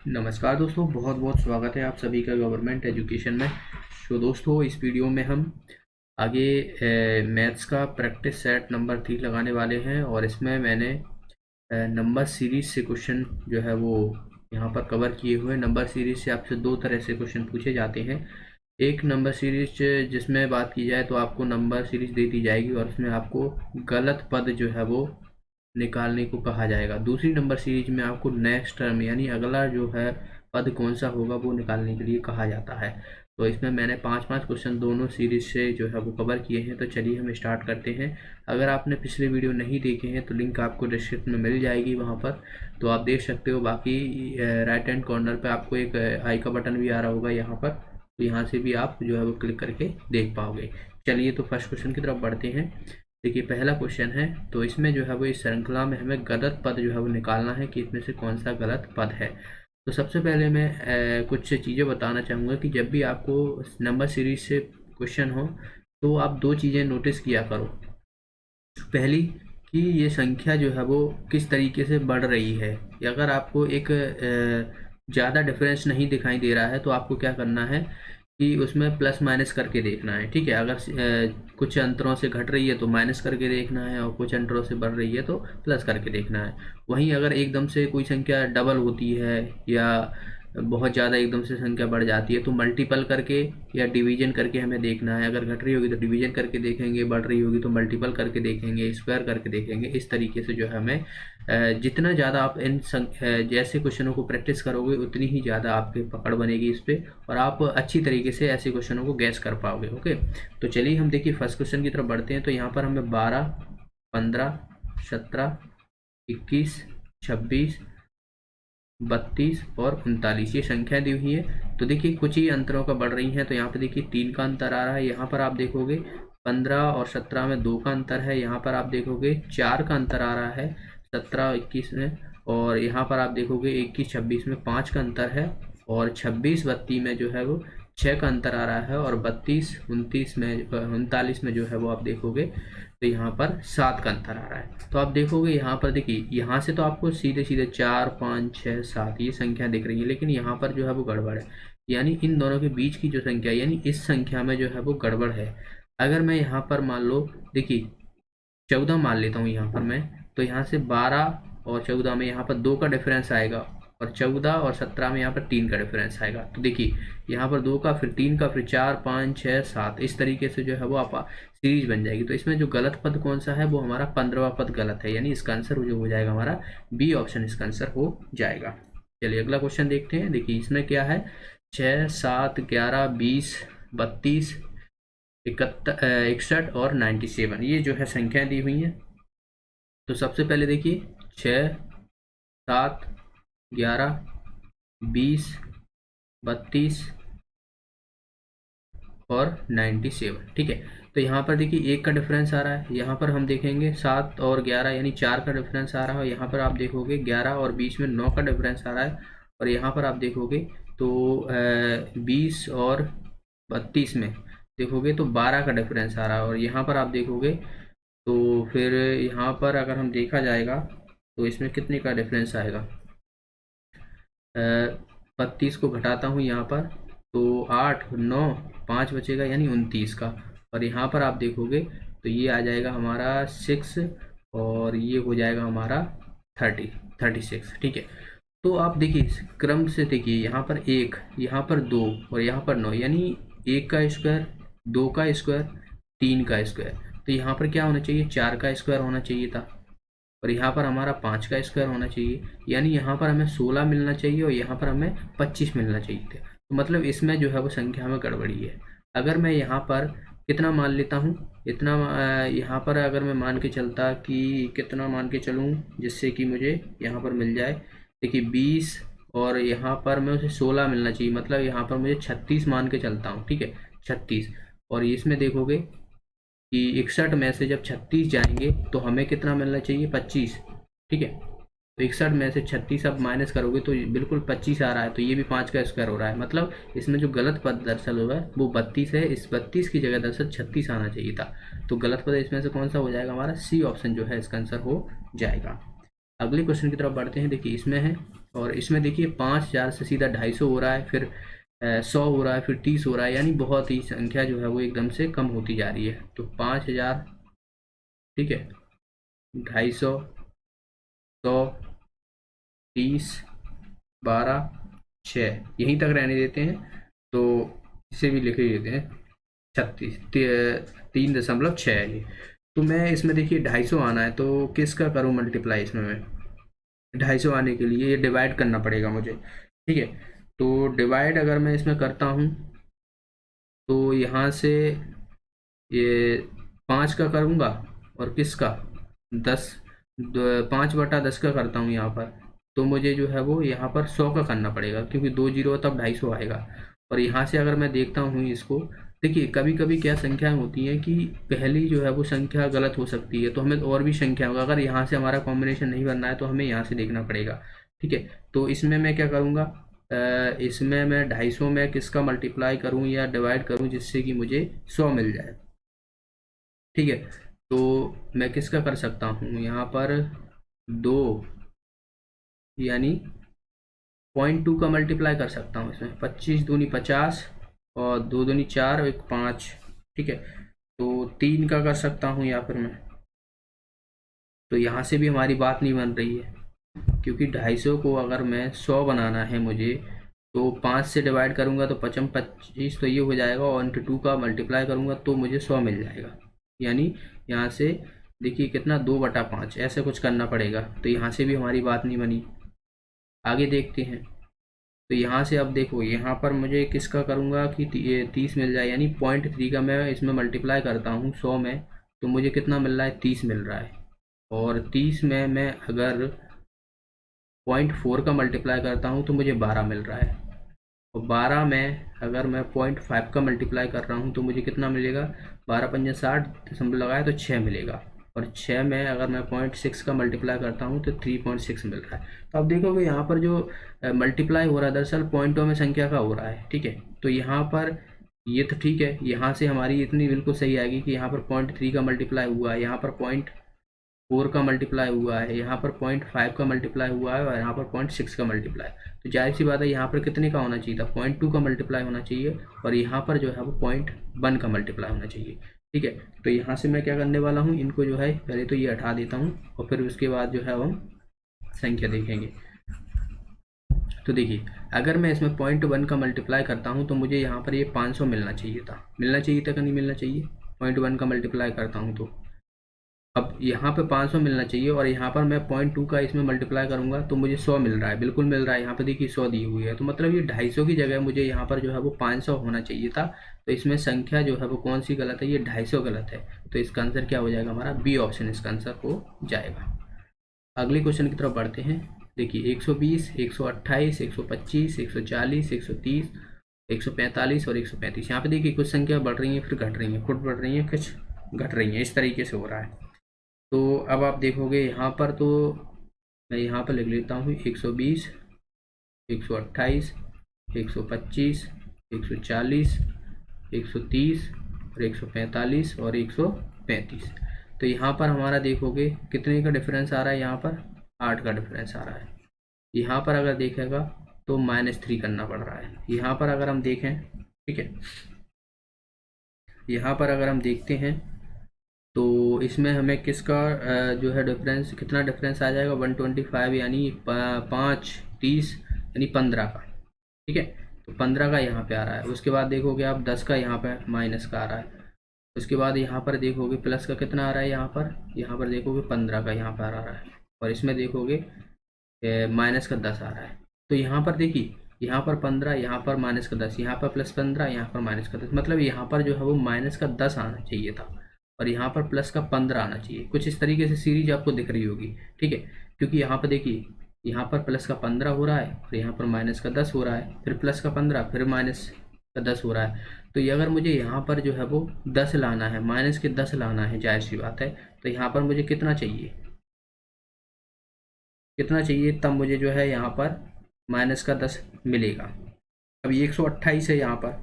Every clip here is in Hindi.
नमस्कार दोस्तों, बहुत बहुत स्वागत है आप सभी का गवर्नमेंट एजुकेशन में। तो दोस्तों, इस वीडियो में हम आगे मैथ्स का प्रैक्टिस सेट नंबर 3 लगाने वाले हैं और इसमें मैंने नंबर सीरीज से क्वेश्चन जो है वो यहाँ पर कवर किए हुए। नंबर सीरीज से आपसे दो तरह से क्वेश्चन पूछे जाते हैं। एक नंबर सीरीज जिसमें बात की जाए तो आपको नंबर सीरीज दे दी जाएगी और उसमें आपको गलत पद जो है वो निकालने को कहा जाएगा। दूसरी नंबर सीरीज में आपको नेक्स्ट टर्म यानी अगला जो है पद कौन सा होगा वो निकालने के लिए कहा जाता है। तो इसमें मैंने 5-5 क्वेश्चन दोनों सीरीज से जो है वो कवर किए हैं। तो चलिए हम स्टार्ट करते हैं। अगर आपने पिछले वीडियो नहीं देखे हैं तो लिंक आपको डिस्क्रिप्शन में मिल जाएगी, वहाँ पर तो आप देख सकते हो। बाकी राइट हैंड कॉर्नर पे आपको एक आई का बटन भी आ रहा होगा यहाँ पर, तो यहाँ से भी आप जो है वो क्लिक करके देख पाओगे। चलिए तो फर्स्ट क्वेश्चन की तरफ बढ़ते हैं। देखिए पहला क्वेश्चन है, तो इसमें जो है वो इस श्रृंखला में हमें गलत पद जो है वो निकालना है कि इसमें से कौन सा गलत पद है। तो सबसे पहले मैं कुछ चीज़ें बताना चाहूँगा कि जब भी आपको नंबर सीरीज से क्वेश्चन हो तो आप दो चीज़ें नोटिस किया करो। पहली कि ये संख्या जो है वो किस तरीके से बढ़ रही है। अगर आपको एक ज़्यादा डिफरेंस नहीं दिखाई दे रहा है तो आपको क्या करना है कि उसमें प्लस माइनस करके देखना है। ठीक है, अगर कुछ अंतरों से घट रही है तो माइनस करके देखना है और कुछ अंतरों से बढ़ रही है तो प्लस करके देखना है। वहीं अगर एकदम से कोई संख्या डबल होती है या बहुत ज़्यादा एकदम से संख्या बढ़ जाती है तो मल्टीपल करके या डिवीजन करके हमें देखना है। अगर घट रही होगी तो डिवीजन करके देखेंगे, बढ़ रही होगी तो मल्टीपल करके देखेंगे, स्क्वायर करके देखेंगे। इस तरीके से जो है हमें जितना ज़्यादा आप इन जैसे क्वेश्चनों को प्रैक्टिस करोगे उतनी ही ज़्यादा आपकी पकड़ बनेगी इस पर और आप अच्छी तरीके से ऐसे क्वेश्चनों को गैस कर पाओगे। ओके, तो चलिए हम देखिए फर्स्ट क्वेश्चन की तरफ बढ़ते हैं। तो यहाँ पर हमें 12, 15, 17, 21, 26, 32 और 39 ये संख्या दी हुई है। तो देखिए कुछ ही अंतरों का बढ़ रही हैं। तो यहाँ पे देखिए 3 का अंतर आ रहा है। यहाँ पर आप देखोगे 15 और 17 में 2 का अंतर है। यहाँ पर आप देखोगे 4 का अंतर आ रहा है 17 और 21 में। और यहाँ पर आप देखोगे 21-26 में 5 का अंतर है और 26-32 में जो है वो 6 का अंतर आ रहा है और 32-29 में 39 में जो है वो आप देखोगे तो यहाँ पर 7 का अंतर आ रहा है। तो आप देखोगे यहाँ पर देखिए यहाँ से तो आपको सीधे सीधे 4, 5, 6, 7 ये संख्या दिख रही है, लेकिन यहाँ पर जो है वो गड़बड़ है। यानी इन दोनों के बीच की जो संख्या यानी इस संख्या में जो है वो गड़बड़ है। अगर मैं यहाँ पर मान लो देखिए 14 मान लेता हूँ यहाँ पर मैं, तो यहाँ से 12 और 14 में यहाँ पर 2 का डिफरेंस आएगा और 14 और 17 में यहाँ पर 3 का डिफरेंस आएगा। तो देखिए यहाँ पर 2 का, फिर 3 का, फिर 4, 5, 6, 7 इस तरीके से जो है वो आप सीरीज बन जाएगी। तो इसमें जो गलत पद कौन सा है वो हमारा 15वां पद गलत है, यानी इसका आंसर जो हो जाएगा हमारा बी ऑप्शन इसका आंसर हो जाएगा। चलिए अगला क्वेश्चन देखते हैं। देखिए इसमें क्या है, 6, 7, 11, 20, 32, 61 और 97 ये जो है संख्या दी हुई है। तो सबसे पहले देखिए 6, 7, 11, 20, 32 और 97। ठीक है, तो यहाँ पर देखिए 1 का डिफरेंस आ रहा है। यहाँ पर हम देखेंगे 7 और 11 यानी 4 का डिफरेंस आ रहा है। यहाँ पर आप देखोगे 11 और 20 में 9 का डिफरेंस आ रहा है और यहाँ पर आप देखोगे तो 20 और 32 में देखोगे तो 12 का डिफरेंस आ रहा है और यहाँ पर आप देखोगे तो फिर यहाँ पर अगर हम देखा जाएगा तो इसमें कितने का डिफरेंस आएगा। 32 को घटाता हूँ यहाँ पर तो 8, 9, 5 बचेगा यानी 29 का। और यहाँ पर आप देखोगे तो ये आ जाएगा हमारा 6 और ये हो जाएगा हमारा 36। ठीक है, तो आप देखिए क्रम से देखिए यहाँ पर 1, यहाँ पर 2 और यहाँ पर 9 यानी 1 का स्क्वायर, 2 का स्क्वायर, 3 का स्क्वायर। तो यहाँ पर क्या होना चाहिए, 4 का स्क्वायर होना चाहिए था और यहाँ पर हमारा 5 का स्क्वायर होना चाहिए। यानी यहाँ पर हमें 16 मिलना चाहिए और यहाँ पर हमें 25 मिलना चाहिए थे। तो मतलब इसमें जो है वो संख्या में गड़बड़ी है। अगर मैं यहाँ पर कितना मान लेता हूँ, इतना यहाँ पर अगर मैं मान के चलता कि कितना मान के चलूँ जिससे कि मुझे यहाँ पर मिल जाए, देखिए 20 और यहाँ पर मैं उसे 16 मिलना चाहिए, मतलब यहाँ पर मुझे 36 मान के चलता हूँ। ठीक है, 36 और इसमें देखोगे कि 61 में से जब 36 जाएंगे तो हमें कितना मिलना चाहिए, 25। ठीक है, तो 61 में से 36 अब माइनस करोगे तो बिल्कुल 25 आ रहा है, तो ये भी 5 का स्क्वायर हो रहा है। मतलब इसमें जो गलत पद दरअसल होगा वो 32 है, इस 32 की जगह दरअसल 36 आना चाहिए था। तो गलत पद इसमें से कौन सा हो जाएगा, हमारा सी ऑप्शन जो है इसका आंसर हो जाएगा। अगले क्वेश्चन की तरफ बढ़ते हैं। देखिए इसमें है, और इसमें देखिए 5000 से सीधा 250 हो रहा है, फिर 100 हो रहा है, फिर 30 हो रहा है, यानी बहुत ही संख्या जो है वो एकदम से कम होती जा रही है। तो 5000, ठीक है, 250, 100, 30, 12, 6, यहीं तक रहने देते हैं। तो इसे भी लिख ही देते हैं 36, 3.6 है ये। तो मैं इसमें देखिए 250 आना है, तो किसका करूँ मल्टीप्लाई इसमें मैं? 250 आने के लिए ये डिवाइड करना पड़ेगा मुझे, ठीक है। तो डिवाइड अगर मैं इसमें करता हूँ तो यहाँ से ये 5 का करूँगा, और किसका 10, 5/10 का करता हूँ यहाँ पर, तो मुझे जो है वो यहाँ पर 100 का करना पड़ेगा, क्योंकि 2 जीरो तब 250 आएगा। और यहाँ से अगर मैं देखता हूँ इसको, देखिए कभी कभी क्या संख्याएं होती हैं कि पहली जो है वो संख्या गलत हो सकती है, तो हमें और भी संख्या होगा, अगर यहाँ से हमारा कॉम्बिनेशन नहीं बनना है तो हमें यहाँ से देखना पड़ेगा, ठीक है। तो इसमें मैं क्या करूँगा, इसमें मैं 250 में किसका मल्टीप्लाई करूँ या डिवाइड करूँ जिससे कि मुझे 100 मिल जाए, ठीक है। तो मैं किसका कर सकता हूँ यहाँ पर, 2 यानी 0.2 का मल्टीप्लाई कर सकता हूँ इसमें। 25 दूनी 50, और 2 दूनी 4 और 1 5, ठीक है। तो 3 का कर सकता हूँ या फिर मैं, तो यहाँ से भी हमारी बात नहीं बन रही है, क्योंकि 250 को अगर मैं 100 बनाना है मुझे, तो 5 से डिवाइड करूँगा तो 55 25, तो ये हो जाएगा, और इंटू 2 का मल्टीप्लाई करूँगा तो मुझे 100 मिल जाएगा। यानी यहाँ से देखिए कितना, 2/5 ऐसे कुछ करना पड़ेगा, तो यहाँ से भी हमारी बात नहीं बनी। आगे देखते हैं। तो यहाँ से अब देखो, यहाँ पर मुझे किसका करूँगा कि ये 30 मिल जाए, यानी 0.3 का मैं इसमें मल्टीप्लाई करता हूँ 100 में, तो मुझे कितना मिल रहा है, 30 मिल रहा है। और 30 में मैं अगर 0.4 का मल्टीप्लाई करता हूँ तो मुझे 12 मिल रहा है। और 12 में अगर मैं 0.5 का मल्टीप्लाई कर रहा हूँ तो मुझे कितना मिलेगा, 12 पंजे 60, दशमलव लगाया तो 6 मिलेगा। और 6 में अगर मैं 0.6 का मल्टीप्लाई करता हूँ तो 3.6 मिल रहा है। तो अब देखोगे यहाँ पर जो मल्टीप्लाई हो रहा है दरअसल पॉइंटों में संख्या का हो रहा है, ठीक है। तो यहाँ पर ये तो ठीक है, यहाँ से हमारी इतनी बिल्कुल सही आएगी कि यहाँ पर 0.3 का मल्टीप्लाई हुआ है, यहाँ पर 0.4 का मल्टीप्लाई हुआ है, यहाँ पर 0.5 का मल्टीप्लाई हुआ है, और यहाँ पर 0.6 का मल्टीप्लाई। तो जाहिर सी बात है यहाँ पर कितने का होना चाहिए था, 0.2 का मल्टीप्लाई होना चाहिए, और यहाँ पर जो है वो 0.1 का मल्टीप्लाई होना चाहिए, ठीक है। तो यहाँ से मैं क्या करने वाला हूँ, इनको जो है पहले तो ये हटा देता हूँ, और फिर उसके बाद जो है हम संख्या देखेंगे। तो देखिए अगर मैं इसमें 0.1 का मल्टीप्लाई करता हूँ तो मुझे यहाँ पर ये 500 मिलना चाहिए था, कि नहीं मिलना चाहिए, 0.1 का मल्टीप्लाई करता हूँ तो अब यहाँ पे 500 मिलना चाहिए, और यहाँ पर मैं 0.2 का इसमें मल्टीप्लाई करूँगा तो मुझे 100 मिल रहा है, बिल्कुल मिल रहा है। यहाँ पे देखिए 100 दी हुई है, तो मतलब ये 250 की जगह मुझे यहाँ पर जो है वो 500 होना चाहिए था। तो इसमें संख्या जो है वो कौन सी गलत है, ये 250 गलत है। तो इसका आंसर क्या हो जाएगा, हमारा बी ऑप्शन इसका आंसर हो जाएगा। अगले क्वेश्चन की तरफ बढ़ते हैं। देखिए 120, 128, 125, 140, 130, 145 और 135, यहाँ पे देखिए कुछ संख्या बढ़ रही है, फिर घट रही है, खुद बढ़ रही है, कुछ घट रही है, इस तरीके से हो रहा है। तो अब आप देखोगे यहाँ पर, तो मैं यहाँ पर लिख लेता हूँ 120, 128, 125, 140, 130 और 145 और 135। तो यहाँ पर हमारा देखोगे कितने का डिफरेंस आ रहा है, यहाँ पर 8 का डिफरेंस आ रहा है। यहाँ पर अगर देखेगा तो -3 करना पड़ रहा है। यहाँ पर अगर हम देखें, ठीक है, यहाँ पर अगर हम देखते हैं तो इसमें हमें किसका जो है डिफरेंस, कितना डिफरेंस आ जाएगा, 125, यानी 5, 30 यानी 15 का, ठीक है। तो 15 का यहाँ पे आ रहा है। उसके बाद देखोगे आप 10 का यहाँ पे माइनस का आ रहा है। उसके बाद यहाँ पर देखोगे प्लस का कितना आ रहा है, यहाँ पर देखोगे 15 का यहाँ पर आ रहा है। और इसमें देखोगे माइनस का 10 आ रहा है। तो यहाँ पर देखिए, यहाँ पर 15, यहाँ पर माइनस का 10, यहाँ पर +15, यहाँ पर माइनस का 10, मतलब यहाँ पर जो है वो माइनस का 10 आना चाहिए था, और यहाँ पर प्लस का 15 आना चाहिए। कुछ इस तरीके से सीरीज आपको दिख रही होगी, ठीक है। क्योंकि यहाँ पर देखिए, यहाँ पर प्लस का 15 हो रहा है, और यहाँ पर माइनस का 10 हो रहा है, फिर प्लस का 15, फिर माइनस का 10 हो रहा है। तो ये अगर मुझे यहाँ पर जो है वो 10 लाना है, माइनस के 10 लाना है, जाहिर सी बात है, तो यहाँ पर मुझे कितना चाहिए, तब मुझे जो है यहाँ पर माइनस का 10 मिलेगा। अब 128 है, यहाँ पर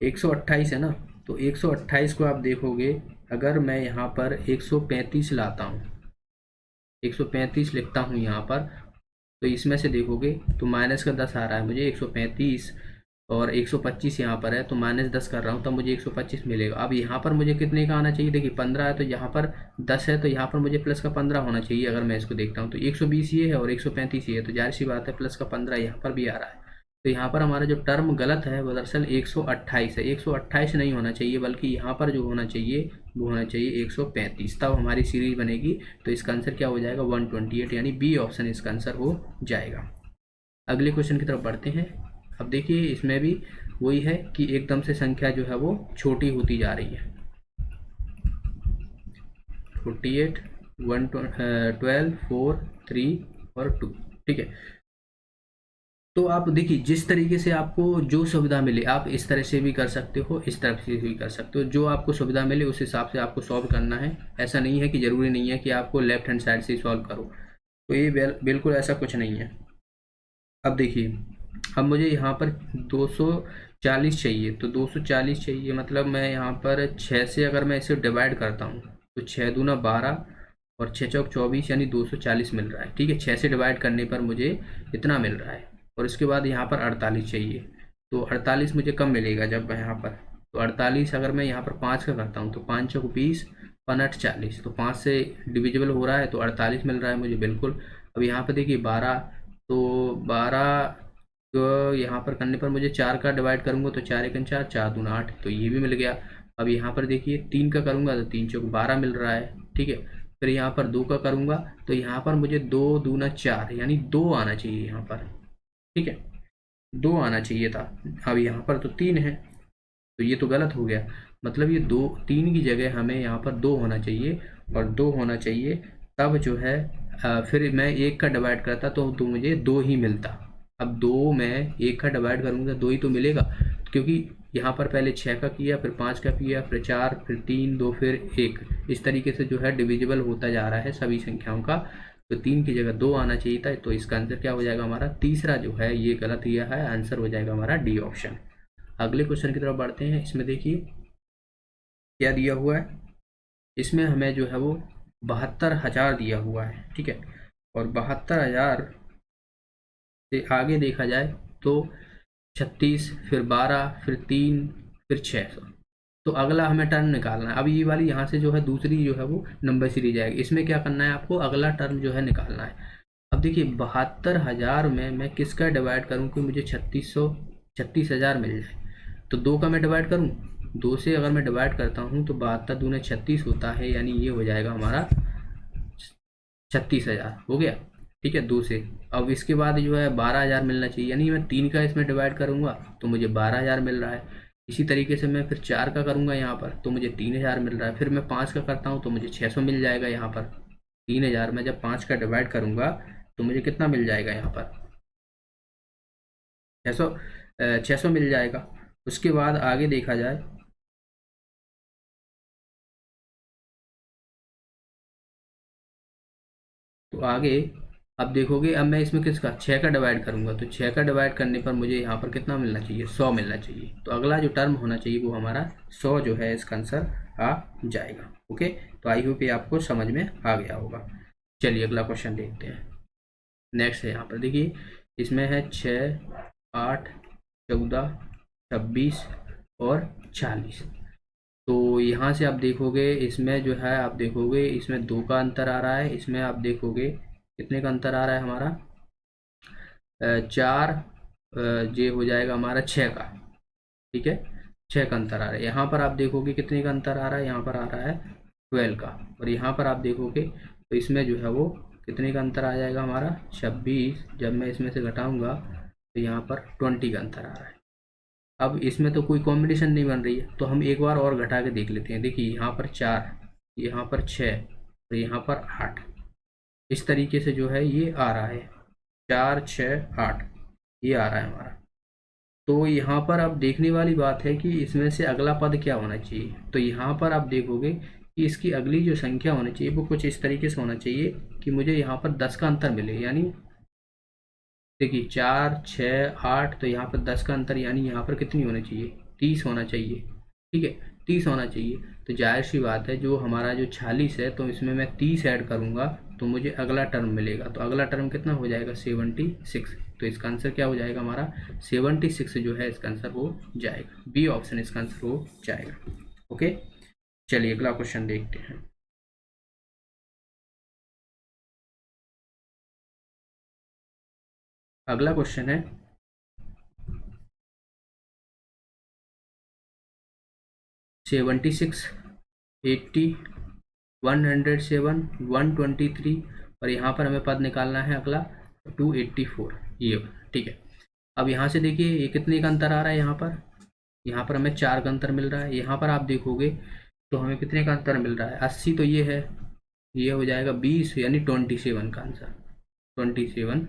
128 है ना, तो 128 को आप देखोगे, अगर मैं यहाँ पर 135 लाता हूँ, 135 लिखता हूँ यहाँ पर, तो इसमें से देखोगे तो माइनस का 10 आ रहा है मुझे 135, और 125 यहाँ पर है तो माइनस 10 कर रहा हूँ तब मुझे 125 मिलेगा। अब यहाँ पर मुझे कितने का आना चाहिए, देखिए 15 है तो यहाँ पर 10 है तो यहाँ पर मुझे प्लस का 15 होना चाहिए। अगर मैं इसको देखता हूँ तो 120 ये है और 135 ये है, तो जाहिर सी बात है प्लस का 15 यहाँ पर भी आ रहा है। तो यहाँ पर हमारा जो टर्म गलत है वो दरअसल 128 है, 128 नहीं होना चाहिए, बल्कि यहाँ पर जो होना चाहिए वो होना चाहिए 135, तब हमारी सीरीज बनेगी। तो इसका आंसर क्या हो जाएगा 128, यानी बी ऑप्शन इसका आंसर हो जाएगा। अगले क्वेश्चन की तरफ बढ़ते हैं। अब देखिए इसमें भी वही है कि एकदम से संख्या जो है वो छोटी होती जा रही है। 48, 12, 4, 3 और 2, ठीक है। तो आप देखिए जिस तरीके से आपको जो सुविधा मिले आप इस तरह से भी कर सकते हो, इस तरह से भी कर सकते हो, जो आपको सुविधा मिले उस हिसाब से आपको सॉल्व करना है। ऐसा नहीं है कि ज़रूरी नहीं है कि आपको लेफ्ट हैंड साइड से ही सॉल्व करो, तो ये बिल्कुल ऐसा कुछ नहीं है। अब देखिए, अब मुझे यहाँ पर 240 चाहिए, तो 240 चाहिए मतलब मैं यहाँ पर 6 से अगर मैं इसे डिवाइड करता हूँ तो 6 दूना 12 और 6 चौक 24, यानी 240 मिल रहा है, ठीक है। 6 से डिवाइड करने पर मुझे इतना मिल रहा है, और इसके बाद यहाँ पर 48 चाहिए, तो 48 मुझे कम मिलेगा जब मैं यहाँ पर, तो 48 अगर मैं यहाँ पर 5 का करता हूँ तो 5 चौक 20, 5 40, तो 5 से डिविजिबल हो रहा है तो 48 मिल रहा है मुझे बिल्कुल। अब यहाँ पर देखिए 12, तो 12 तो यहाँ पर करने पर मुझे 4 का डिवाइड करूँगा तो 4 एकन 4, 4 दूना 8, तो ये भी मिल गया। अब यहाँ पर देखिए 3 का करूँगा तो 3 चौक 12 मिल रहा है, ठीक है। फिर यहाँ पर 2 का करूँगा तो यहाँ पर मुझे 2 दूना 4, यानी 2 आना चाहिए यहाँ पर, ठीक है, 2 आना चाहिए था। अब यहाँ पर तो 3 है, तो ये तो गलत हो गया, मतलब ये 2, 3 की जगह हमें यहाँ पर 2 होना चाहिए, और 2 होना चाहिए तब जो है फिर मैं 1 का डिवाइड करता तो मुझे 2 ही मिलता। अब 2 मैं 1 का डिवाइड करूँगा 2 ही तो मिलेगा, क्योंकि यहाँ पर पहले 6 का किया, फिर 5 का किया, फिर 4, फिर 3, 2, फिर 1, इस तरीके से जो है डिविजिबल होता जा रहा है सभी संख्याओं का। तो 3 की जगह 2 आना चाहिए था, तो इसका आंसर क्या हो जाएगा हमारा, तीसरा जो है ये गलत दिया है, आंसर हो जाएगा हमारा डी ऑप्शन। अगले क्वेश्चन की तरफ बढ़ते हैं। इसमें देखिए क्या दिया हुआ है, इसमें हमें जो है वो 72,000 दिया हुआ है, ठीक है। और 72,000 से आगे देखा जाए तो 36, फिर 12, फिर 3, फिर 600, तो अगला हमें टर्म निकालना है। अब ये वाली यहाँ से जो है दूसरी जो है वो नंबर सीरीज आएगी, इसमें क्या करना है आपको, अगला टर्म जो है निकालना है। अब देखिए 72,000 में मैं किसका डिवाइड करूँ कि मुझे 36,000 मिल जाए, तो 2 का मैं डिवाइड करूँ, 2 से अगर मैं डिवाइड करता हूँ तो 72 दूने 36 होता है, यानी ये हो जाएगा हमारा 36,000 हो गया, ठीक है, 2 से। अब इसके बाद जो है 12,000 मिलना चाहिए, यानी मैं 3 का इसमें डिवाइड करूँगा तो मुझे 12,000 मिल रहा है। इसी तरीके से मैं फिर 4 का करूँगा यहाँ पर तो मुझे 3,000 मिल रहा है। फिर मैं 5 का करता हूँ तो मुझे 600 मिल जाएगा यहाँ पर। 3,000 में जब 5 का डिवाइड करूँगा तो मुझे कितना मिल जाएगा यहाँ पर, 600 मिल जाएगा। उसके बाद आगे देखा जाए तो आगे अब देखोगे, अब मैं इसमें किसका 6 का डिवाइड करूंगा तो 6 का डिवाइड करने पर मुझे यहाँ पर कितना मिलना चाहिए, 100 मिलना चाहिए। तो अगला जो टर्म होना चाहिए वो हमारा 100 जो है इसका आंसर आ जाएगा। ओके, तो आई होप ये आपको समझ में आ गया होगा। चलिए अगला क्वेश्चन देखते हैं। नेक्स्ट है यहाँ पर देखिए, इसमें है 6, 8, 14, 26 और 40। तो यहाँ से आप देखोगे इसमें जो है आप देखोगे इसमें 2 का अंतर आ रहा है, इसमें आप देखोगे कितने का अंतर आ रहा है हमारा, 4, ये हो जाएगा हमारा 6 का, ठीक है, 6 का अंतर आ रहा है। यहाँ पर आप देखोगे कितने का अंतर आ रहा है, यहाँ पर आ रहा है 12 का, और यहाँ पर आप देखोगे तो इसमें जो है वो कितने का अंतर आ जाएगा हमारा 26, जब मैं इसमें से घटाऊंगा तो यहाँ पर 20 का अंतर आ रहा है। अब इसमें तो कोई कॉम्बिनेशन नहीं बन रही है, तो हम एक बार और घटा के देख लेते हैं। देखिए यहाँ पर 4, यहाँ पर 6 और यहाँ पर 8, इस तरीके से जो है ये आ रहा है 4, 6, 8, ये आ रहा है हमारा। तो यहाँ पर अब देखने वाली बात है कि इसमें से अगला पद क्या होना चाहिए। तो यहाँ पर आप देखोगे कि इसकी अगली जो संख्या होनी चाहिए वो कुछ इस तरीके से होना चाहिए कि मुझे यहाँ पर 10 का अंतर मिले, यानी देखिए 4, 6, 8, तो यहाँ पर 10 का अंतर, यानी यहाँ पर कितनी होनी चाहिए, 30 होना चाहिए, ठीक है, 30 होना चाहिए। तो जाहिर सी बात है जो हमारा जो 46 है तो इसमें मैं 30 ऐड करूँगा तो मुझे अगला टर्म मिलेगा। तो अगला टर्म कितना हो जाएगा 76। तो इसका आंसर क्या हो जाएगा हमारा 76 जो है इसका आंसर हो जाएगा। बी ऑप्शन इसका आंसर हो जाएगा। ओके, चलिए अगला क्वेश्चन देखते हैं। अगला क्वेश्चन है 76, 80, 107, 123 और यहाँ पर हमें पद निकालना है अगला 284 ये। ठीक है, अब यहाँ से देखिए ये कितने का अंतर आ रहा है। यहाँ पर हमें 4 का अंतर मिल रहा है। यहाँ पर आप देखोगे तो हमें कितने का अंतर मिल रहा है 80, तो ये है, ये हो जाएगा 20 यानी 27 का आंसर 27,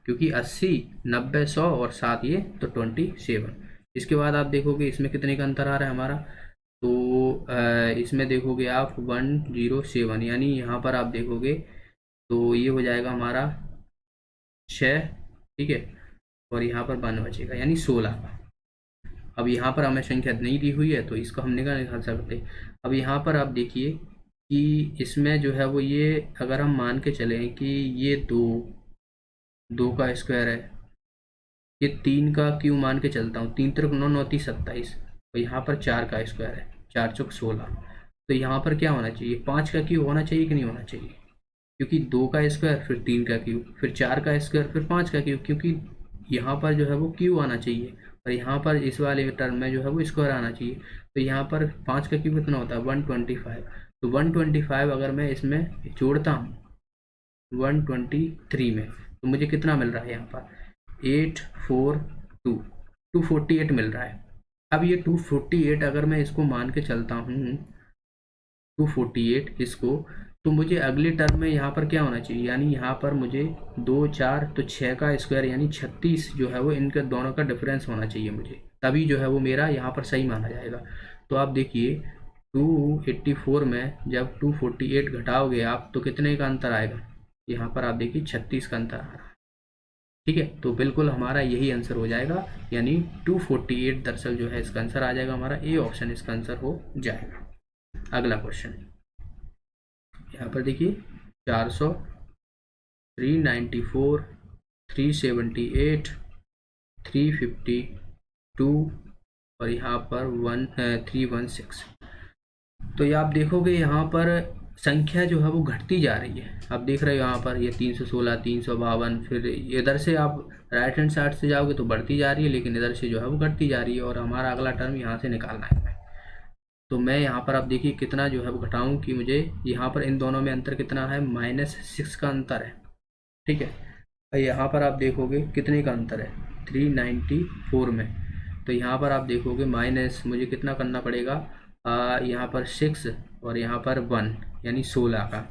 क्योंकि 80, 90, 100 और 7 ये तो 27। इसके बाद आप देखोगे इसमें कितने का अंतर आ रहा है हमारा, तो इसमें देखोगे आप 107 यानी यहाँ पर आप देखोगे तो ये हो जाएगा हमारा 6। ठीक है, और यहाँ पर 1 बचेगा यानी 16 का। अब यहाँ पर हमें संख्या नहीं दी हुई है तो इसको हम निकाल सकते। अब यहाँ पर आप देखिए कि इसमें जो है वो ये अगर हम मान के चलें कि ये 2 का स्क्वायर है, ये 3 का क्यों मान के चलता हूँ, 3 त्रिक 9, 9 × 27, तो यहाँ पर 4 का स्क्वायर है, 4 × 16। तो यहाँ पर क्या होना चाहिए 5 का क्यूब होना चाहिए कि नहीं होना चाहिए, क्योंकि 2 का स्क्वायर फिर 3 का क्यूब फिर 4 का स्क्वायर फिर 5 का क्यूब, क्योंकि यहाँ पर जो है वो क्यूब आना चाहिए और यहाँ पर इस वाले टर्म में जो है वो स्क्वायर आना चाहिए। तो यहाँ पर 5 का क्यूब कितना होता है 125। तो 125 अगर मैं इसमें जोड़ता हूँ 123 में तो मुझे कितना मिल रहा है यहाँ पर 842, 248 मिल रहा है। अब ये 248 अगर मैं इसको मान के चलता हूँ 248 इसको, तो मुझे अगले टर्म में यहाँ पर क्या होना चाहिए, यानी यहाँ पर मुझे 2, 4 तो 6 का स्क्वायर यानी 36 जो है वो इनके दोनों का डिफरेंस होना चाहिए मुझे, तभी जो है वो मेरा यहाँ पर सही माना जाएगा। तो आप देखिए 284 में जब 248 घटाओगे आप तो कितने का अंतर आएगा, यहाँ पर आप देखिए 36 का अंतर आ रहा है। ठीक है, तो बिल्कुल हमारा यही आंसर हो जाएगा, यानी 248 दरअसल जो है इसका आंसर आ जाएगा हमारा ए ऑप्शन इसका आंसर हो जाएगा। अगला क्वेश्चन यहाँ पर देखिए 400, 394, 378, 352 और यहाँ पर 316। तो ये आप देखोगे यहाँ पर संख्या जो है वो घटती जा रही है। आप देख रहे हो यहाँ पर ये 316, 352, फिर इधर से आप राइट हैंड साइड से जाओगे तो बढ़ती जा रही है, लेकिन इधर से जो है वो घटती जा रही है और हमारा अगला टर्म यहाँ से निकालना है। तो मैं यहाँ पर आप देखिए कितना जो है वो घटाऊँ कि मुझे यहाँ पर इन दोनों में अंतर कितना है -6 का अंतर है। ठीक है, यहाँ पर आप देखोगे कितने का अंतर है 394 में, तो यहाँ पर आप देखोगे माइनस मुझे कितना करना पड़ेगा यहाँ पर 6 और यहाँ पर 1 यानी 16 का।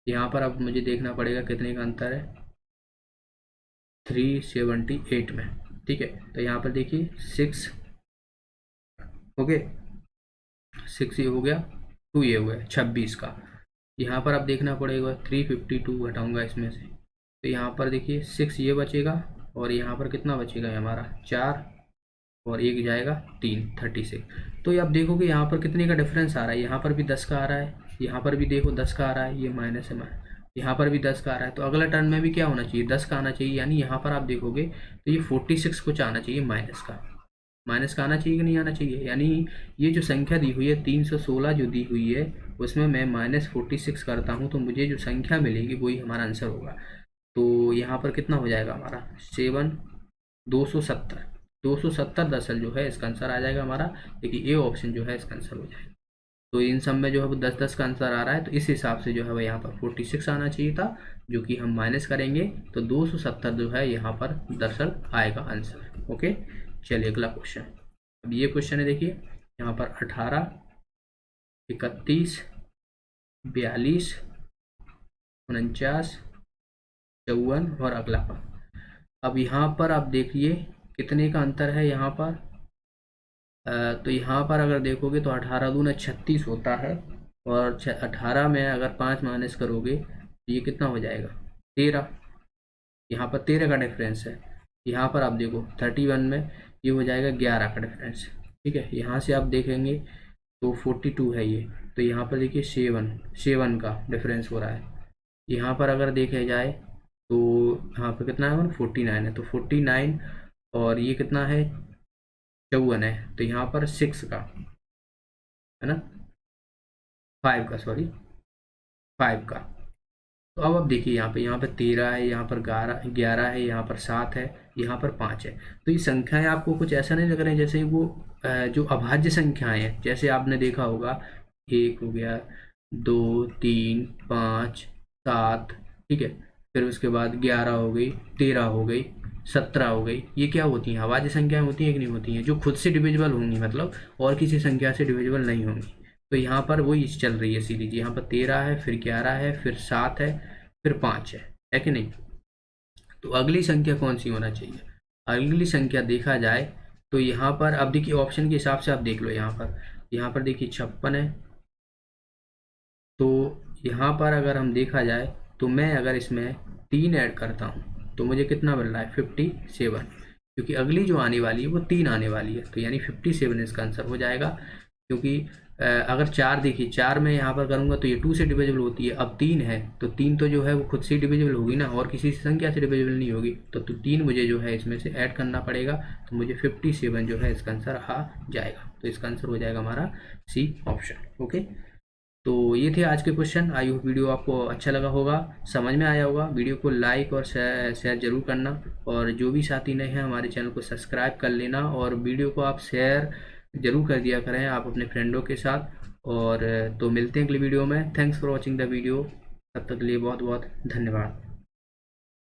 यहाँ पर अब मुझे देखना पड़ेगा कितने का अंतर है 378 में। ठीक है, तो यहाँ पर देखिए 6 ओके 6 ये हो गया, 2 ये हो गया 26 का। यहाँ पर अब देखना पड़ेगा 352 घटाऊंगा इसमें से, तो यहाँ पर देखिए 6 ये बचेगा और यहाँ पर कितना बचेगा हमारा 4 और 1 जाएगा 3, 36। तो ये आप देखोगे यहाँ पर कितने का डिफरेंस आ रहा है, यहाँ पर भी 10 का आ रहा है, यहाँ पर भी देखो 10 का आ रहा है, ये माइनस है, यहाँ पर भी 10 का आ रहा है। तो अगला टर्म में भी क्या होना चाहिए 10 का आना चाहिए, यानी यहाँ पर आप देखोगे तो ये 46 कुछ आना चाहिए माइनस का आना चाहिए कि नहीं आना चाहिए। यानी ये जो संख्या दी हुई है 316 जो दी हुई है उसमें मैं -46 करता हूँ तो मुझे जो संख्या मिलेगी वही हमारा आंसर होगा। तो यहाँ पर कितना हो जाएगा हमारा 270 दरअसल जो है इसका आंसर आ जाएगा हमारा, देखिए ए ऑप्शन जो है इसका आंसर हो जाएगा। तो इन सब में जो है वो 10-10 का आंसर आ रहा है, तो इस हिसाब से जो है वो यहाँ पर 46 आना चाहिए था, जो कि हम माइनस करेंगे तो 270 जो है यहाँ पर दरअसल आएगा आंसर। ओके, चलिए अगला क्वेश्चन। अब ये क्वेश्चन है देखिए यहाँ पर 18, 31, 42, 49, 54 और अगला पर। अब यहाँ पर आप देखिए कितने का अंतर है यहाँ पर, तो यहाँ पर अगर देखोगे तो 18 दूना 36 होता है और 18 में अगर 5 माइनस करोगे तो ये कितना हो जाएगा 13, यहाँ पर 13 का डिफरेंस है। यहाँ पर आप देखो 31 में ये हो जाएगा 11 का डिफरेंस। ठीक है, यहाँ से आप देखेंगे तो 42 है ये, तो यहाँ पर देखिए 7 का डिफरेंस हो रहा है। यहाँ पर अगर देखे जाए तो यहाँ पर कितना है, 49 है, तो 49 और ये कितना है, 54 है, तो यहाँ पर 6 का है ना, 5 का, सॉरी 5 का। तो अब आप देखिए यहाँ पे 13 है, यहाँ पर 11 है, यहाँ पर 7 है, यहाँ पर 5 है। तो ये संख्याएं आपको कुछ ऐसा नहीं लग रहा है जैसे वो जो अभाज्य संख्याएं हैं, जैसे आपने देखा होगा 1 हो गया, 2 3 5 7, ठीक है, फिर उसके बाद 11 हो गई, 13 हो गई, 17 हो गई। ये क्या होती हैं, अभाज्य संख्याएं होती हैं कि नहीं होती हैं, जो खुद से डिविजिबल होंगी, मतलब और किसी संख्या से डिविजिबल नहीं होंगी। तो यहाँ पर वही चल रही है सीरीज, यहाँ पर 13 है, फिर 11 है, फिर 7 है, फिर 5 है कि नहीं। तो अगली संख्या कौन सी होना चाहिए, अगली संख्या देखा जाए तो यहाँ पर अब देखिए ऑप्शन के हिसाब से आप देख लो, यहाँ पर देखिए 56 है। तो यहाँ पर अगर हम देखा जाए तो मैं अगर इसमें 3 ऐड करता हूँ तो मुझे कितना मिल रहा है, 57, क्योंकि अगली जो आने वाली है वो 3 आने वाली है, तो यानी 57 इसका आंसर हो जाएगा। क्योंकि अगर 4 देखिए, 4 में यहाँ पर करूँगा तो ये 2 से डिविजिबल होती है, अब 3 है तो 3 तो जो है वो खुद से डिविजिबल होगी ना, और किसी संख्या से डिविजिबल नहीं होगी, तो 3 मुझे जो है इसमें से ऐड करना पड़ेगा, तो मुझे 57 जो है इसका आंसर आ जाएगा। तो इसका आंसर हो जाएगा हमारा सी ऑप्शन। ओके, तो ये थे आज के क्वेश्चन। आई होप वीडियो आपको अच्छा लगा होगा, समझ में आया होगा। वीडियो को लाइक और शेयर जरूर करना, और जो भी साथी नए हैं हमारे चैनल को सब्सक्राइब कर लेना, और वीडियो को आप शेयर जरूर कर दिया करें आप अपने फ्रेंडों के साथ। और तो मिलते हैं अगली वीडियो में। Thanks for watching the video, तब तक के लिए बहुत बहुत धन्यवाद।